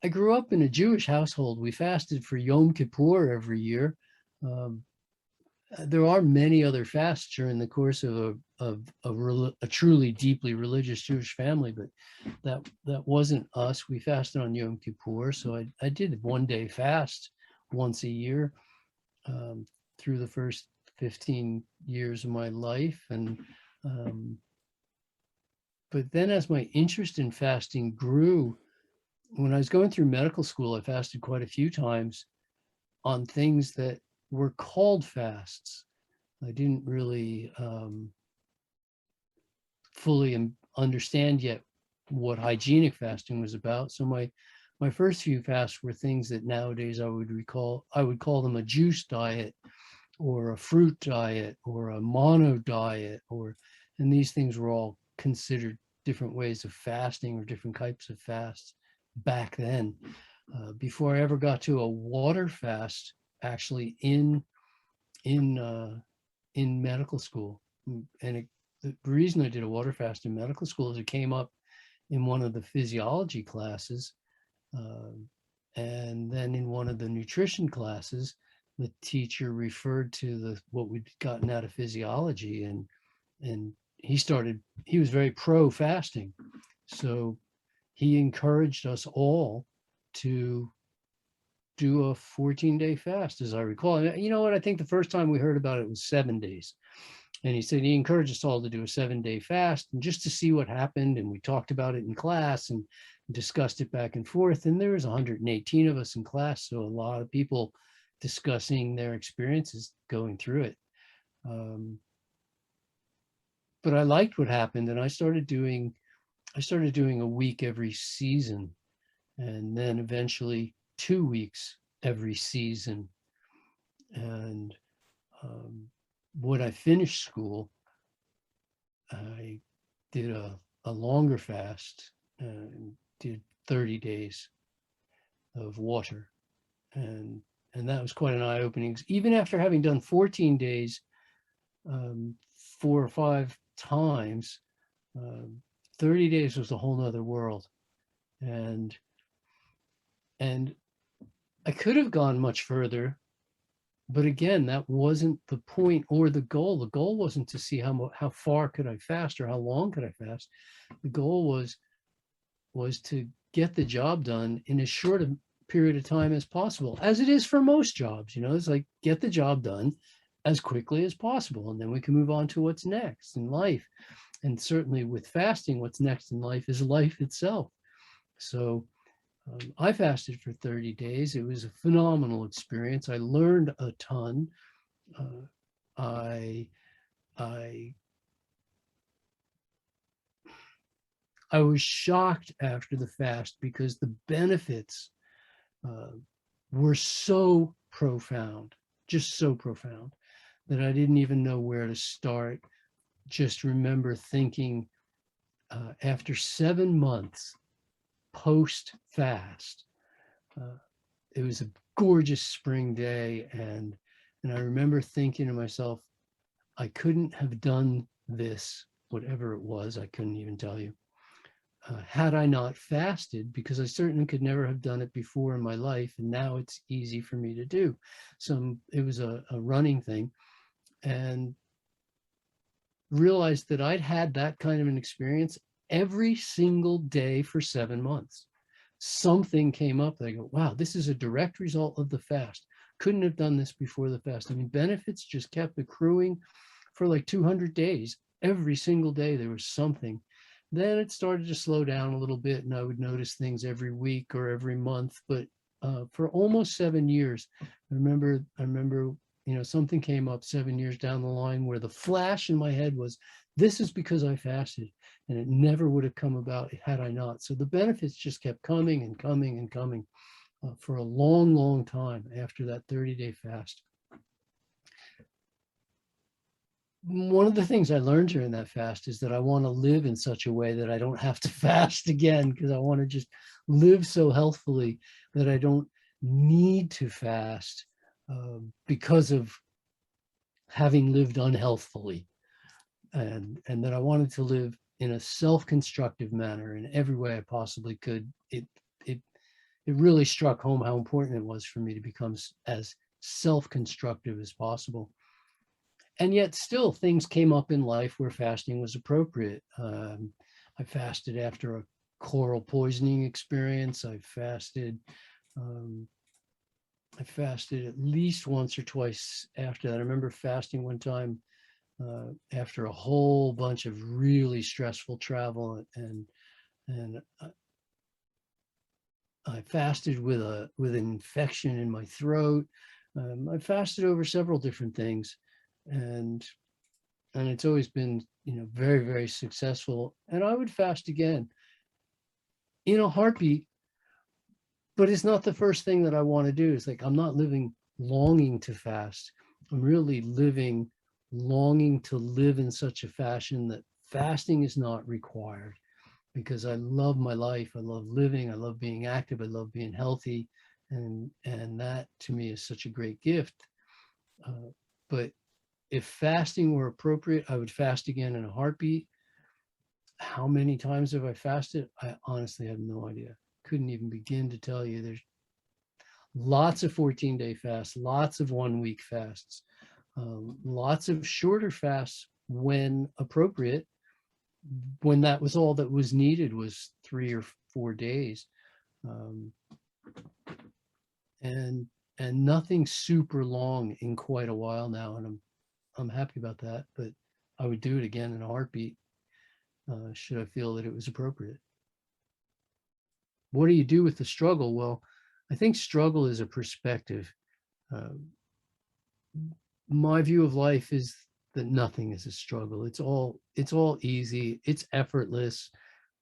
I grew up in a Jewish household. We fasted for Yom Kippur every year. Um, there are many other fasts during the course of a truly deeply religious Jewish family, but that wasn't us. We fasted on Yom Kippur, so I did 1 day fast once a year um, through the first 15 years of my life, and um, but then as my interest in fasting grew, when I was going through medical school, I fasted quite a few times on things that were called fasts. I didn't really fully understand yet what hygienic fasting was about. So my first few fasts were things that nowadays I would call them a juice diet or a fruit diet or a mono diet, and these things were all considered different ways of fasting or different types of fasts back then. Before I ever got to a water fast, actually in uh, in medical school, and the reason I did a water fast in medical school is it came up in one of the physiology classes, uh, and then in one of the nutrition classes, the teacher referred to the what we'd gotten out of physiology, and he was very pro fasting, so he encouraged us all to do a 14-day fast, as I recall. And you know what? I think the first time we heard about it was 7 days. And he said he encouraged us all to do a 7 day fast and just to see what happened. And we talked about it in class and discussed it back and forth. And there was 118 of us in class, so a lot of people discussing their experiences going through it. Um, but I liked what happened, and I started doing a week every season, and then eventually 2 weeks every season. And um, when I finished school, I did a longer fast and did 30 days of water. And, and that was quite an eye opening. Even after having done 14 days, 4 or 5 times, um, 30 days was a whole nother world. And, and I could have gone much further, but again, that wasn't the point or the goal. The goal wasn't to see how far could I fast or how long could I fast. The goal was to get the job done in as short a period of time as possible, as it is for most jobs. It's like get the job done as quickly as possible, and then we can move on to what's next in life. And certainly with fasting, what's next in life is life itself. So I fasted for 30 days. It was a phenomenal experience. I learned a ton. Uh, I, I, I was shocked after the fast because the benefits uh, were so profound, just so profound, that I didn't even know where to start. Just remember thinking after 7 months post fast, uh, it was a gorgeous spring day, and I remember thinking to myself, I couldn't have done this, whatever it was, I couldn't even tell you, had I not fasted, because I certainly could never have done it before in my life, and now it's easy for me to do. So it was a running thing, and realized that I'd had that kind of an experience every single day for 7 months. Something came up that I go, wow, this is a direct result of the fast. Couldn't have done this before the fast. I mean, benefits just kept accruing for like 200 days. Every single day there was something. Then it started to slow down a little bit, and I would notice things every week or every month. But for almost 7 years, I remember, something came up 7 years down the line where the flash in my head was, this is because I fasted, and it never would have come about had I not. So the benefits just kept coming and coming and coming for a long, long time after that 30-day fast. One of the things I learned during that fast is that I want to live in such a way that I don't have to fast again, because I want to just live so healthfully that I don't need to fast because of having lived unhealthfully, and that I wanted to live in a self-constructive manner in every way I possibly could. It it really struck home how important it was for me to become as self-constructive as possible. And yet still things came up in life where fasting was appropriate. I fasted after a coral poisoning experience. Um, I fasted at least once or twice after that. I remember fasting one time after a whole bunch of really stressful travel, and I fasted with an infection in my throat. I fasted over several different things, and it's always been, very, very successful. And I would fast again in a heartbeat, but it's not the first thing that I want to do. It's like I'm not living longing to fast. I'm really living longing to live in such a fashion that fasting is not required, because I love my life. I love living. I love being active. I love being healthy. And that to me is such a great gift. But if fasting were appropriate, I would fast again in a heartbeat. How many times have I fasted? I honestly have no idea. Couldn't even begin to tell you. There's lots of 14-day fasts, lots of 1-week fasts, lots of shorter fasts when appropriate, when that was all that was needed, was 3 or 4 days. Um, and nothing super long in quite a while now, and I'm happy about that. But I would do it again in a heartbeat, should I feel that it was appropriate. What do you do with the struggle? Well, I think struggle is a perspective. Uh, my view of life is that nothing is a struggle. It's all easy. It's effortless.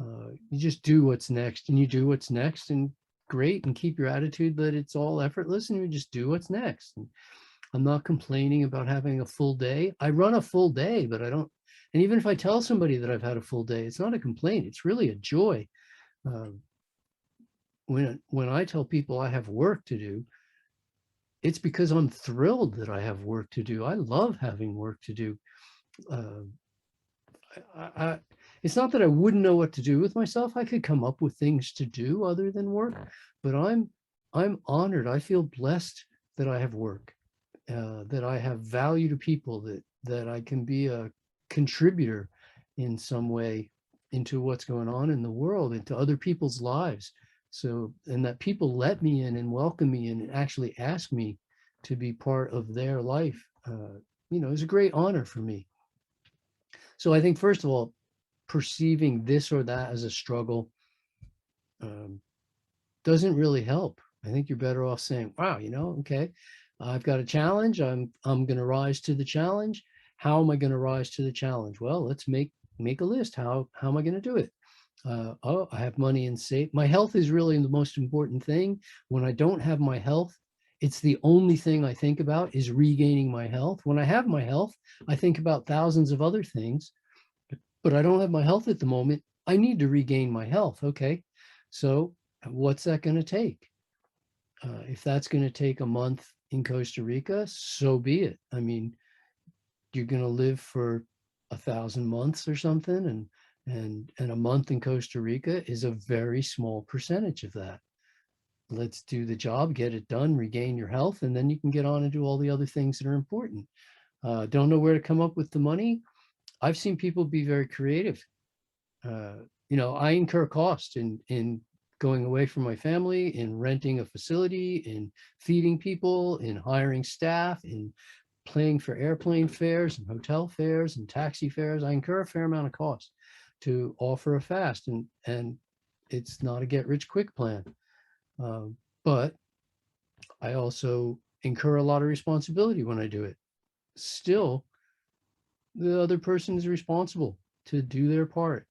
You just do what's next, and you do what's next, and great, and keep your attitude that it's all effortless, and you just do what's next. And I'm not complaining about having a full day. I run a full day, but I don't. And even if I tell somebody that I've had a full day, it's not a complaint. It's really a joy. Uh, when I tell people I have work to do, it's because I'm thrilled that I have work to do. I love having work to do. Uh, it's not that I wouldn't know what to do with myself. I could come up with things to do other than work, but I'm honored. I feel blessed that I have work, that I have value to people, that I can be a contributor in some way into what's going on in the world, into other people's lives. So, and that people let me in and welcome me and actually ask me to be part of their life, is a great honor for me. So I think, first of all, perceiving this or that as a struggle um, doesn't really help. I think you're better off saying, wow, okay, I've got a challenge. I'm going to rise to the challenge. How am I going to rise to the challenge? Well, let's make a list. How am I going to do it? Oh, I have money in safe. My health is really the most important thing. When I don't have my health, it's the only thing I think about is regaining my health. When I have my health, I think about thousands of other things, but I don't have my health at the moment. I need to regain my health. Okay. So what's that going to take? If that's going to take a month in Costa Rica, so be it. I mean, you're going to live for 1,000 months or something, and a month in Costa Rica is a very small percentage of that. Let's do the job, get it done, regain your health, and then you can get on and do all the other things that are important. Don't know where to come up with the money. I've seen people be very creative. uh, I incur cost in going away from my family, in renting a facility, in feeding people, in hiring staff, in paying for airplane fares and hotel fares and taxi fares. I incur a fair amount of cost to offer a fast, and it's not a get rich quick plan. But I also incur a lot of responsibility when I do it. Still, the other person is responsible to do their part.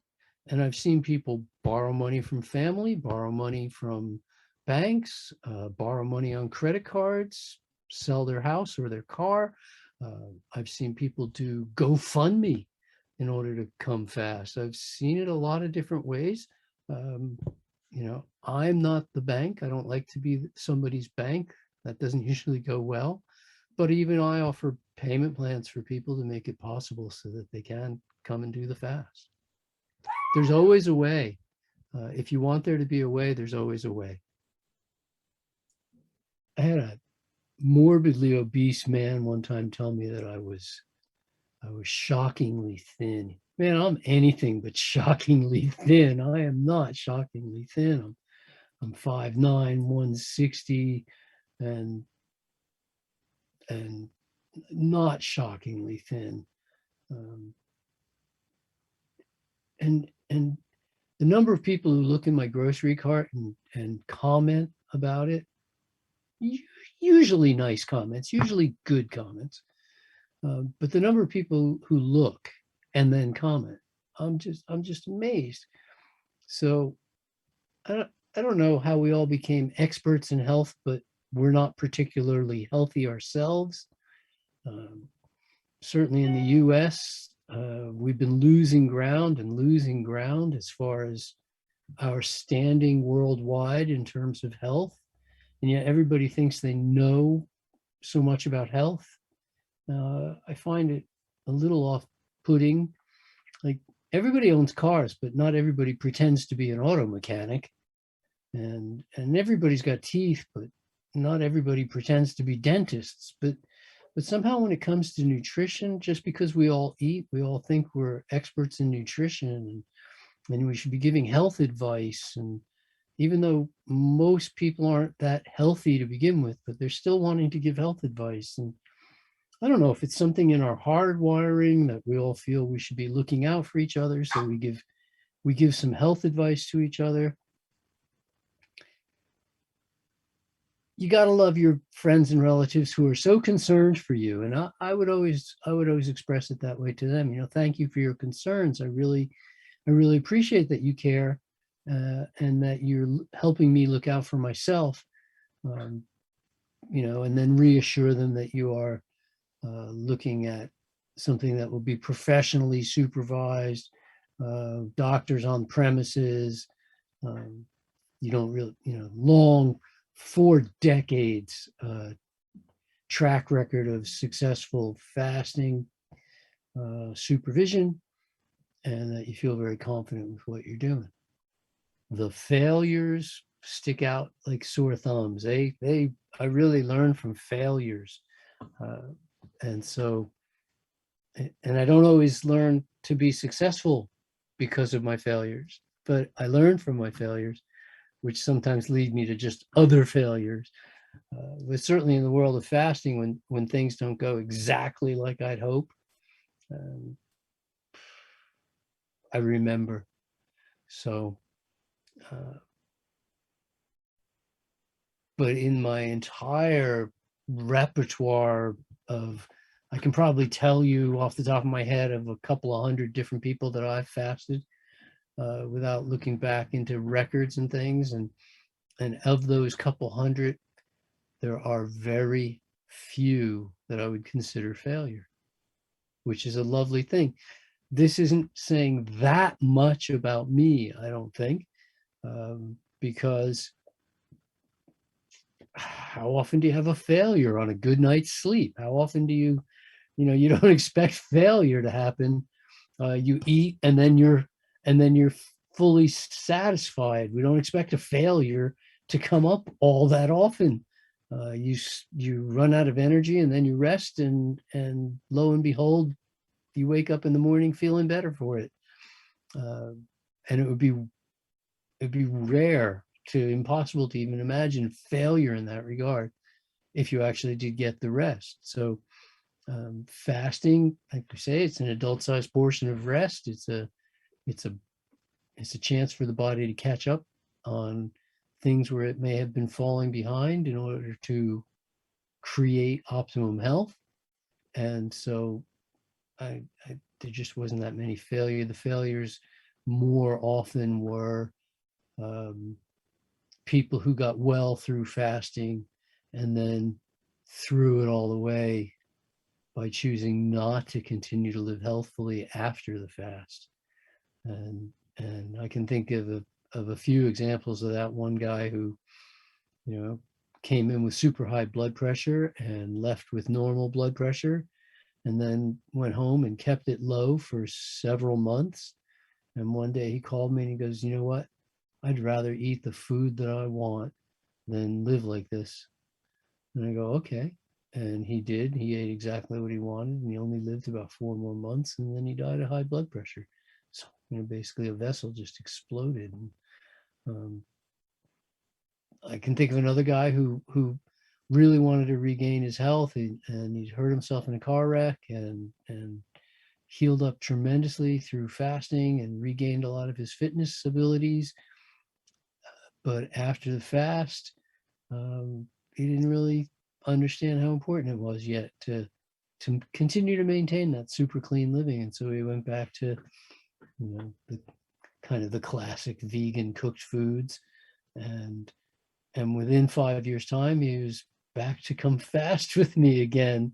And I've seen people borrow money from family, borrow money from banks, borrow money on credit cards, sell their house or their car. I've seen people do GoFundMe in order to come fast. I've seen it a lot of different ways. Um, I'm not the bank. I don't like to be somebody's bank. That doesn't usually go well. But even I offer payment plans for people to make it possible so that they can come and do the fast. There's always a way. If you want there to be a way, there's always a way. I had a morbidly obese man one time tell me that I was shockingly thin. Man, I'm anything but shockingly thin. I am not shockingly thin. I'm 5'9", 160, and and not shockingly thin. Um, and the number of people who look in my grocery cart and comment about it, usually nice comments, usually good comments, but the number of people who look and then comment, I'm just amazed. So I don't know how we all became experts in health, but we're not particularly healthy ourselves. Um, Certainly in the US, we've been losing ground and losing ground as far as our standing worldwide in terms of health. And yet everybody thinks they know so much about health. I find it a little off putting. Like, everybody owns cars, but not everybody pretends to be an auto mechanic. And everybody's got teeth, but not everybody pretends to be dentists. But somehow when it comes to nutrition, just because we all eat, we all think we're experts in nutrition, and we should be giving health advice. And even though most people aren't that healthy to begin with, but they're still wanting to give health advice. And I don't know if it's something in our hardwiring that we all feel we should be looking out for each other. So we give some health advice to each other. You got to love your friends and relatives who are so concerned for you. And I would always express it that way to them. Thank you for your concerns. I really appreciate that you care, and that you're helping me look out for myself. Um, and then reassure them that you are looking at something that will be professionally supervised, doctors on premises. Um, you don't really, long 4 decades track record of successful fasting supervision, and that you feel very confident with what you're doing. The failures stick out like sore thumbs. I really learn from failures, uh, and so, and I don't always learn to be successful because of my failures, but I learn from my failures, which sometimes lead me to just other failures. But certainly in the world of fasting, when things don't go exactly like I'd hope, um, I remember. So, uh, but in my entire repertoire of, I can probably tell you off the top of my head of a couple of hundred different people that I've fasted, without looking back into records and things. And of those couple hundred, there are very few that I would consider failure, which is a lovely thing. This isn't saying that much about me, I don't think, because how often do you have a failure on a good night's sleep? How often do you don't expect failure to happen. You eat, and then you're fully satisfied. We don't expect a failure to come up all that often. You run out of energy, and then you rest, and lo and behold, you wake up in the morning feeling better for it. Uh, and it'd be rare to impossible to even imagine failure in that regard if you actually did get the rest. So, fasting, like we say, it's an adult-sized portion of rest. It's a it's a chance for the body to catch up on things where it may have been falling behind in order to create optimum health. And so, there just wasn't that many failure. The failures more often were, um, people who got well through fasting and then threw it all away by choosing not to continue to live healthfully after the fast. And I can think of a few examples of that. One guy who, you know, came in with super high blood pressure and left with normal blood pressure, and then went home and kept it low for several months. And one day he called me and he goes, "You know what? I'd rather eat the food that I want than live like this." And I go, okay. And he did. He ate exactly what he wanted, and he only lived about 4 more months, and then he died of high blood pressure. So, basically a vessel just exploded. And um, I can think of another guy who really wanted to regain his health, and he'd hurt himself in a car wreck, and healed up tremendously through fasting and regained a lot of his fitness abilities. But after the fast, he didn't really understand how important it was yet to continue to maintain that super clean living, and so he went back to the kind of the classic vegan cooked foods, and within 5 years time he was back to come fast with me again.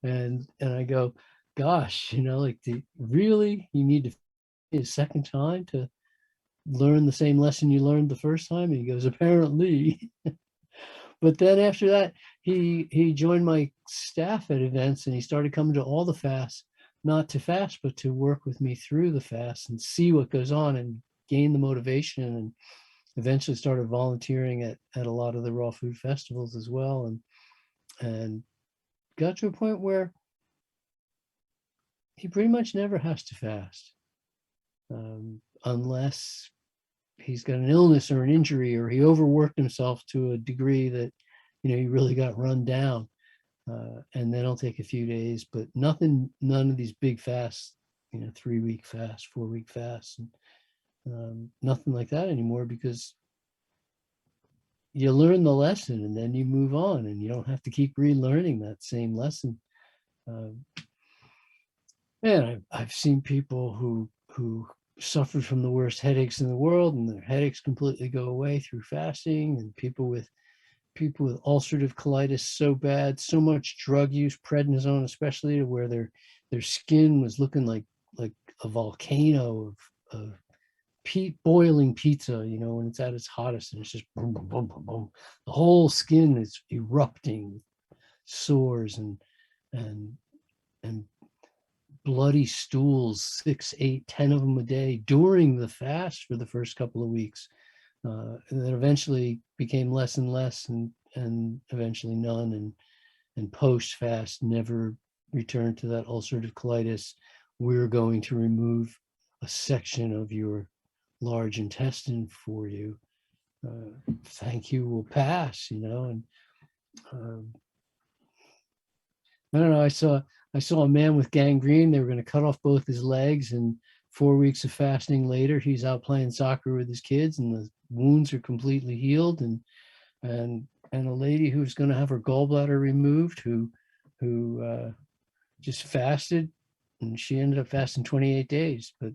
And I go, gosh, like, really, you need to a second time to learn the same lesson you learned the first time? And he goes, apparently. But then after that, he joined my staff at events, and he started coming to all the fasts, not to fast, but to work with me through the fast and see what goes on and gain the motivation, and eventually started volunteering at a lot of the raw food festivals as well, and got to a point where he pretty much never has to fast, unless he's got an illness or an injury, or he overworked himself to a degree that he really got run down, and then I'll take a few days, but none of these big fasts, 3-week fast, 4-week fast, and nothing like that anymore, because you learn the lesson and then you move on, and you don't have to keep relearning that same lesson. uh, and I've seen people who suffered from the worst headaches in the world, and their headaches completely go away through fasting, and people with ulcerative colitis so bad, so much drug use, prednisone especially, to where their skin was looking like a volcano of boiling pizza, when it's at its hottest, and it's just boom, boom, boom, boom, boom. The whole skin is erupting, sores and and bloody stools, 6, 8, 10 of them a day during the fast for the first couple of weeks. And then eventually became less and less, and eventually none, and post fast never returned to that ulcerative colitis. We're going to remove a section of your large intestine for you. Thank you will pass, and um, I don't know. I saw a man with gangrene. They were going to cut off both his legs, and 4 weeks of fasting later, he's out playing soccer with his kids, and the wounds are completely healed. And a lady who's going to have her gallbladder removed, who just fasted, and she ended up fasting 28 days. But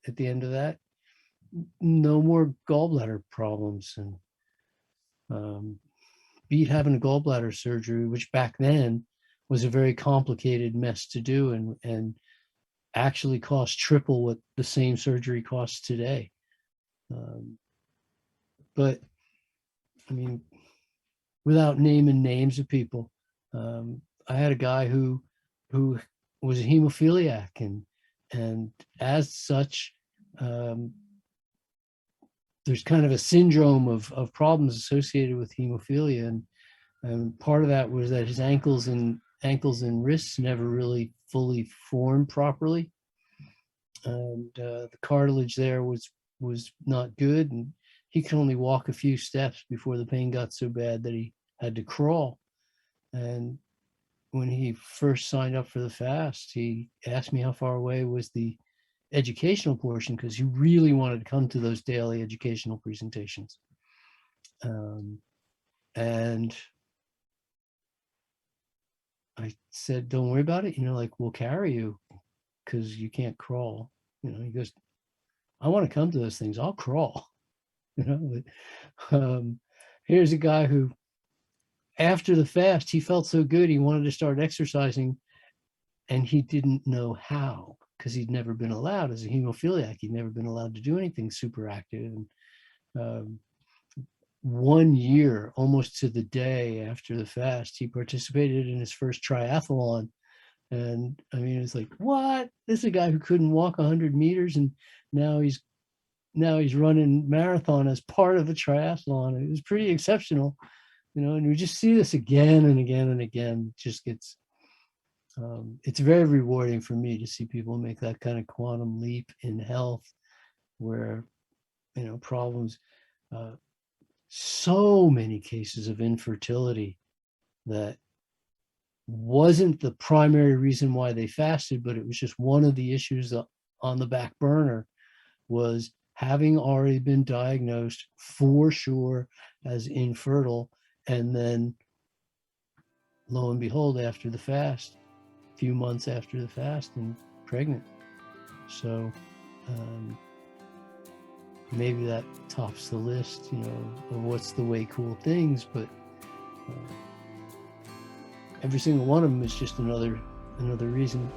at the end of that, no more gallbladder problems, and beat having a gallbladder surgery, which back then was a very complicated mess to do, and actually cost triple what the same surgery costs today. But I mean, without naming names of people, I had a guy who was a hemophiliac, and as such, there's kind of a syndrome of problems associated with hemophilia, and part of that was that his ankles and wrists never really fully formed properly, and the cartilage there was not good, and he could only walk a few steps before the pain got so bad that he had to crawl. And when he first signed up for the fast, he asked me how far away was the educational portion, because he really wanted to come to those daily educational presentations. And I said, don't worry about it. Like, we'll carry you because you can't crawl. He goes, I want to come to those things. I'll crawl. But here's a guy who, after the fast, he felt so good, he wanted to start exercising, and he didn't know how, because he'd never been allowed. As a hemophiliac, he'd never been allowed to do anything super active. And 1 year, almost to the day after the fast, he participated in his first triathlon. And I mean, it's like, what? This is a guy who couldn't walk 100 meters, and now he's running marathon as part of a triathlon. It was pretty exceptional. and we just see this again and again and again. It just gets, it's very rewarding for me to see people make that kind of quantum leap in health where, problems, uh, so many cases of infertility that wasn't the primary reason why they fasted, but it was just one of the issues on the back burner was having already been diagnosed for sure as infertile. And then lo and behold, after the fast, a few months after the fast, and pregnant. So maybe that tops the list, of what's the way cool things, but every single one of them is just another reason